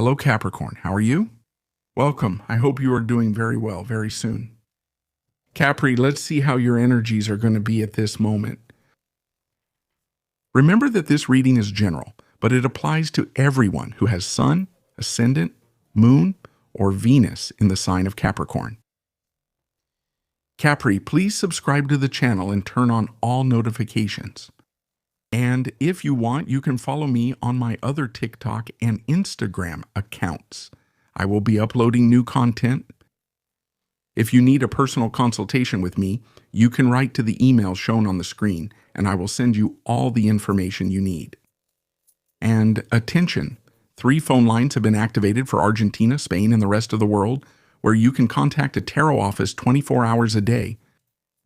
Hello, Capricorn. How are you? Welcome. I hope you are doing very well very soon. Capri, let's see how your energies are going to be at this moment. Remember that this reading is general, but it applies to everyone who has Sun, Ascendant, Moon, or Venus in the sign of Capricorn. Capri, please subscribe to the channel and turn on all notifications. And if you want, you can follow me on my other TikTok and Instagram accounts. I will be uploading new content. If you need a personal consultation with me, you can write to the email shown on the screen, and I will send you all the information you need. And attention, 3 phone lines have been activated for Argentina, Spain, and the rest of the world, where you can contact a tarot office 24 hours a day.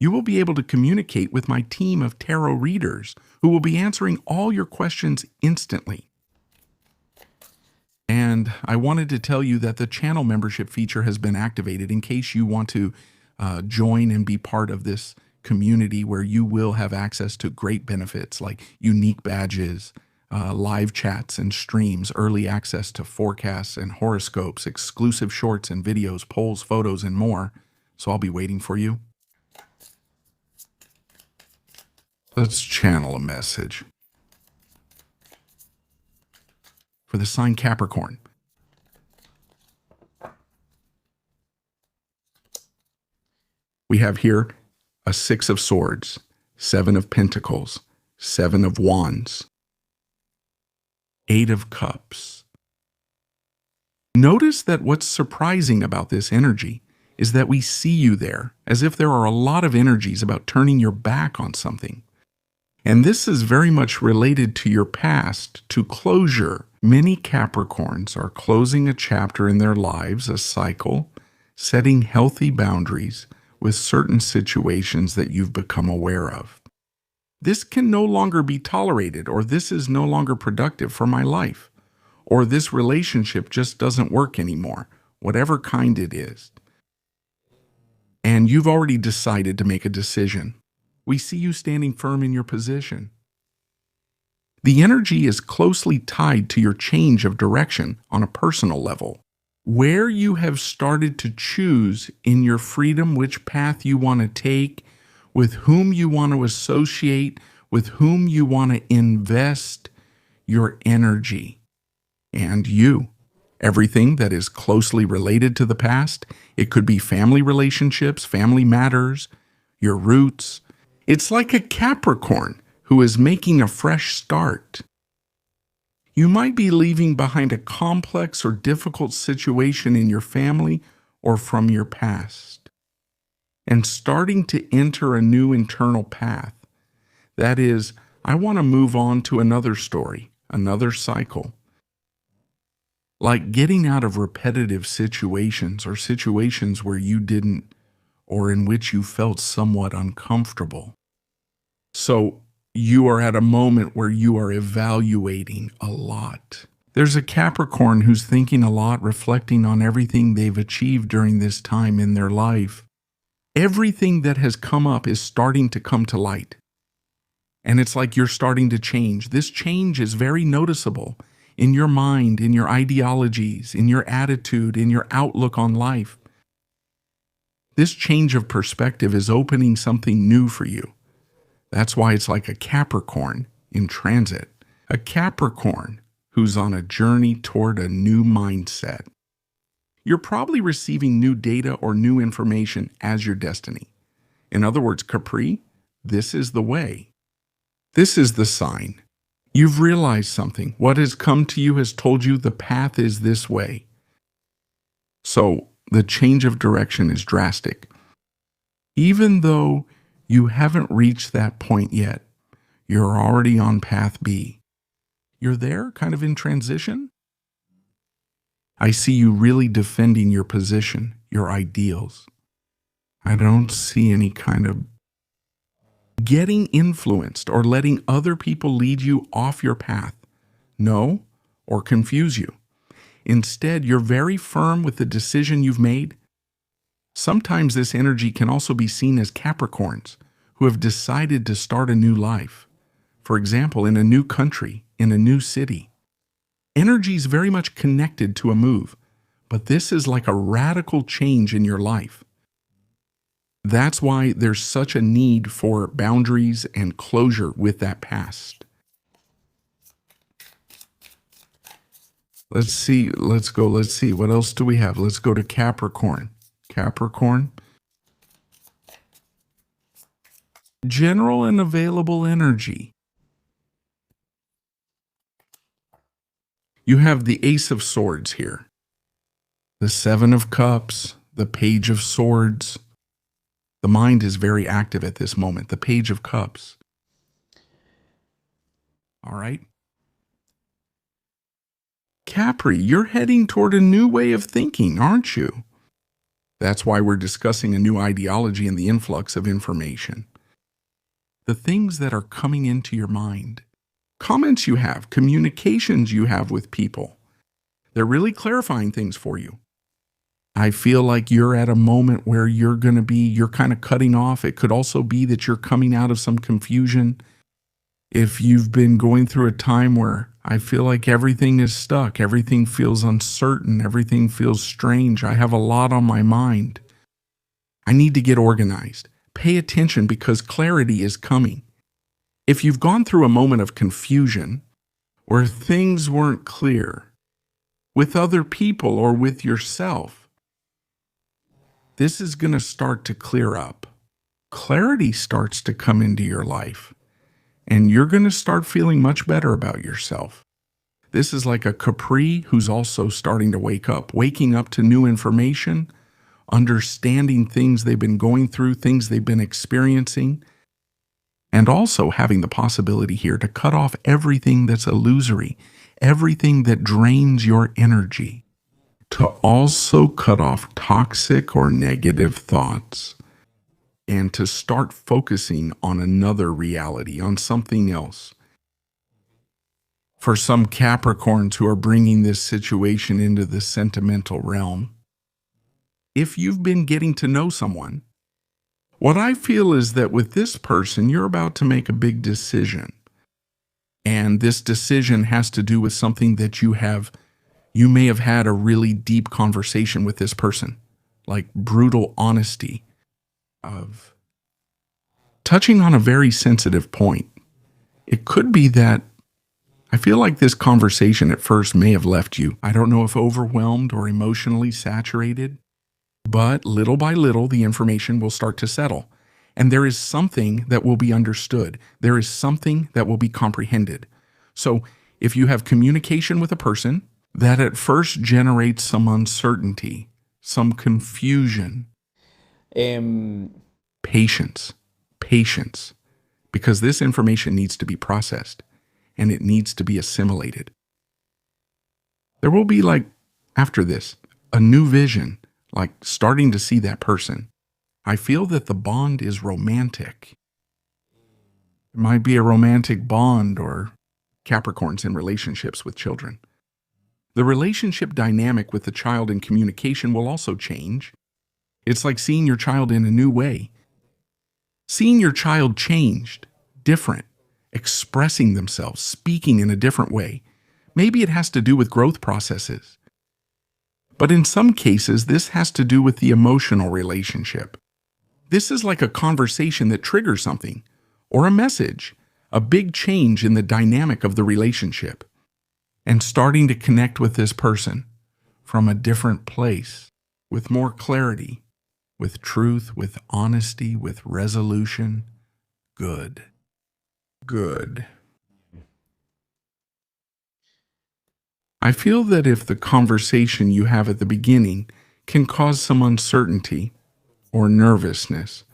You will be able to communicate with my team of tarot readers who will be answering all your questions instantly. And I wanted to tell you that the channel membership feature has been activated in case you want to join and be part of this community where you will have access to great benefits like unique badges, live chats and streams, early access to forecasts and horoscopes, exclusive shorts and videos, polls, photos, and more. So I'll be waiting for you. Let's channel a message. For the sign Capricorn. We have here a 6 of Swords, 7 of Pentacles, 7 of Wands, 8 of Cups. Notice that what's surprising about this energy is that we see you there as if there are a lot of energies about turning your back on something. And this is very much related to your past, to closure. Many Capricorns are closing a chapter in their lives, a cycle, setting healthy boundaries with certain situations that you've become aware of. This can no longer be tolerated, or this is no longer productive for my life, or this relationship just doesn't work anymore, whatever kind it is. And you've already decided to make a decision. We see you standing firm in your position. The energy is closely tied to your change of direction on a personal level, where you have started to choose in your freedom which path you want to take, with whom you want to associate, with whom you want to invest your energy. And you, everything that is closely related to the past, it could be family relationships, family matters, your roots. It's like a Capricorn who is making a fresh start. You might be leaving behind a complex or difficult situation in your family or from your past, and starting to enter a new internal path. That is, I want to move on to another story, another cycle. Like getting out of repetitive situations or situations where you didn't, or in which you felt somewhat uncomfortable. So you are at a moment where you are evaluating a lot. There's a Capricorn who's thinking a lot, reflecting on everything they've achieved during this time in their life. Everything that has come up is starting to come to light. And it's like you're starting to change. This change is very noticeable in your mind, in your ideologies, in your attitude, in your outlook on life. This change of perspective is opening something new for you. That's why it's like a Capricorn in transit, a Capricorn who's on a journey toward a new mindset. You're probably receiving new data or new information as your destiny. In other words, Capri, this is the way. This is the sign. You've realized something. What has come to you has told you the path is this way. So the change of direction is drastic. Even though you haven't reached that point yet, you're already on path B. You're there, kind of in transition. I see you really defending your position, your ideals. I don't see any kind of getting influenced or letting other people lead you off your path, no, or confuse you. Instead, you're very firm with the decision you've made. Sometimes this energy can also be seen as Capricorns who have decided to start a new life. For example, in a new country, in a new city. Energy is very much connected to a move, but this is like a radical change in your life. That's why there's such a need for boundaries and closure with that past. Let's see. Let's see. What else do we have? Let's go to Capricorn. Capricorn. General and available energy. You have the Ace of Swords here. The Seven of Cups, the Page of Swords. The mind is very active at this moment. The Page of Cups. All right. Capri, you're heading toward a new way of thinking, aren't you? That's why we're discussing a new ideology and the influx of information. The things that are coming into your mind, comments you have, communications you have with people, they're really clarifying things for you. I feel like you're at a moment where you're kind of cutting off. It could also be that you're coming out of some confusion. If you've been going through a time where I feel like everything is stuck, everything feels uncertain, everything feels strange, I have a lot on my mind. I need to get organized. Pay attention because clarity is coming. If you've gone through a moment of confusion where things weren't clear with other people or with yourself, this is going to start to clear up. Clarity starts to come into your life, and you're going to start feeling much better about yourself. This is like a Capri who's also starting to waking up to new information, understanding things they've been going through, things they've been experiencing, and also having the possibility here to cut off everything that's illusory, everything that drains your energy, to also cut off toxic or negative thoughts, and to start focusing on another reality, on something else. For some Capricorns who are bringing this situation into the sentimental realm, if you've been getting to know someone, what I feel is that with this person, you're about to make a big decision. And this decision has to do with something that you may have had a really deep conversation with this person, like brutal honesty of touching on a very sensitive point. It could be that I feel like this conversation at first may have left you, I don't know if overwhelmed or emotionally saturated, but little by little, the information will start to settle. And there is something that will be understood. There is something that will be comprehended. So if you have communication with a person that at first generates some uncertainty, some confusion, patience, because this information needs to be processed and it needs to be assimilated. There will be, like, after this, a new vision, like starting to see that person. I feel that the bond is romantic. It might be a romantic bond or Capricorns in relationships with children. The relationship dynamic with the child in communication will also change. It's like seeing your child in a new way. Seeing your child changed, different, expressing themselves, speaking in a different way. Maybe it has to do with growth processes. But in some cases, this has to do with the emotional relationship. This is like a conversation that triggers something, or a message, a big change in the dynamic of the relationship, and starting to connect with this person from a different place, with more clarity, with truth, with honesty, with resolution. Good. I feel that if the conversation you have at the beginning can cause some uncertainty or nervousness,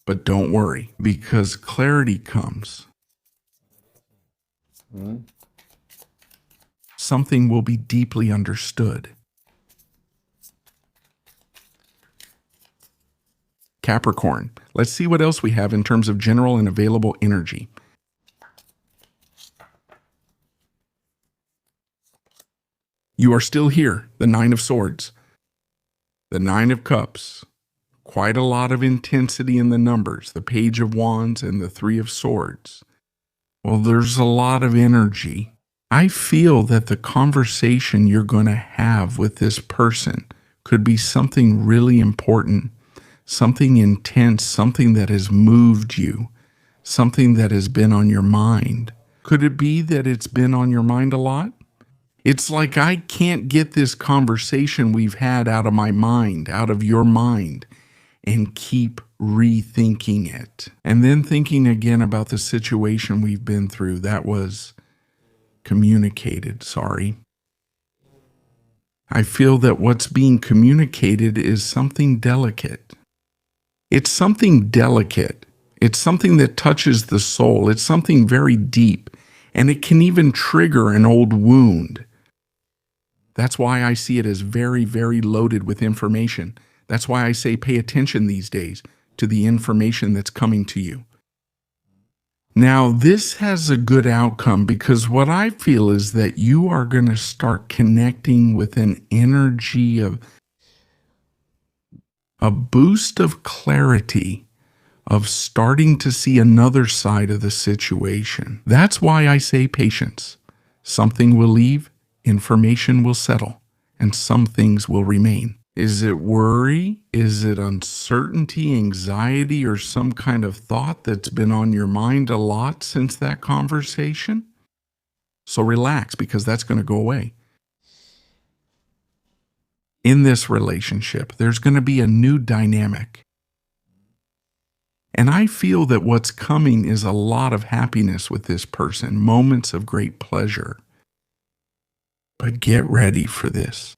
but don't worry, because clarity comes. Something will be deeply understood. Capricorn, let's see what else we have in terms of general and available energy. You are still here, the Nine of Swords, the Nine of Cups, quite a lot of intensity in the numbers, the Page of Wands and the Three of Swords. Well, there's a lot of energy. I feel that the conversation you're going to have with this person could be something really important, something intense, something that has moved you, something that has been on your mind. Could it be that it's been on your mind a lot? It's like I can't get this conversation we've had out of my mind, out of your mind, and keep rethinking it. And then thinking again about the situation we've been through. That was communicated, sorry. I feel that what's being communicated is something delicate. It's something delicate. It's something that touches the soul. It's something very deep, and it can even trigger an old wound. That's why I see it as very, very loaded with information. That's why I say pay attention these days to the information that's coming to you. Now, this has a good outcome because what I feel is that you are going to start connecting with an energy of a boost of clarity, of starting to see another side of the situation. That's why I say patience. Something will leave, information will settle, and some things will remain. Is it worry? Is it uncertainty, anxiety, or some kind of thought that's been on your mind a lot since that conversation? So relax, because that's going to go away. In this relationship, there's going to be a new dynamic. And I feel that what's coming is a lot of happiness with this person, moments of great pleasure. But get ready for this.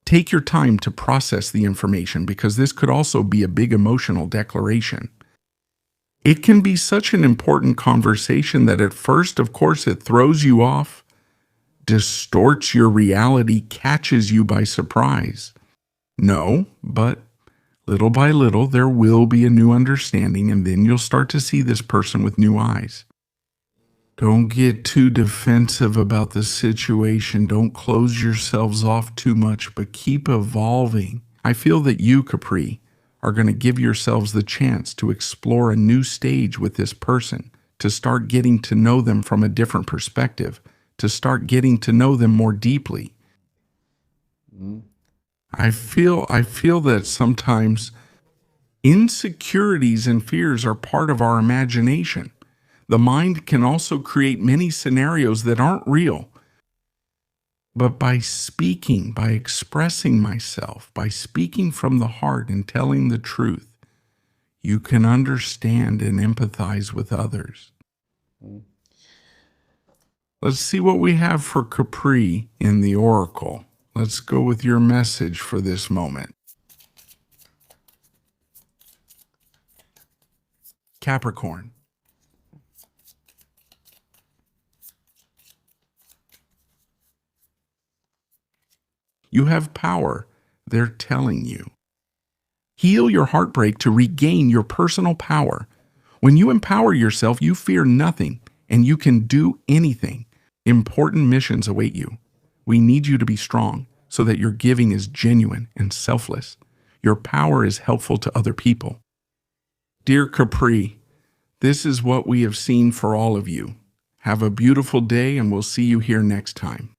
Take your time to process the information because this could also be a big emotional declaration. It can be such an important conversation that at first, of course, it throws you off, distorts your reality, catches you by surprise. No, but little by little, there will be a new understanding, and then you'll start to see this person with new eyes. Don't get too defensive about the situation. Don't close yourselves off too much, but keep evolving. I feel that you, Capri, are going to give yourselves the chance to explore a new stage with this person, to start getting to know them from a different perspective, to start getting to know them more deeply. I feel that sometimes insecurities and fears are part of our imagination. The mind can also create many scenarios that aren't real. But by speaking, by expressing myself, by speaking from the heart and telling the truth, you can understand and empathize with others. Let's see what we have for Capri in the Oracle. Let's go with your message for this moment. Capricorn. You have power, they're telling you. Heal your heartbreak to regain your personal power. When you empower yourself, you fear nothing, and you can do anything. Important missions await you. We need you to be strong so that your giving is genuine and selfless. Your power is helpful to other people. Dear Capri, this is what we have seen for all of you. Have a beautiful day, and we'll see you here next time.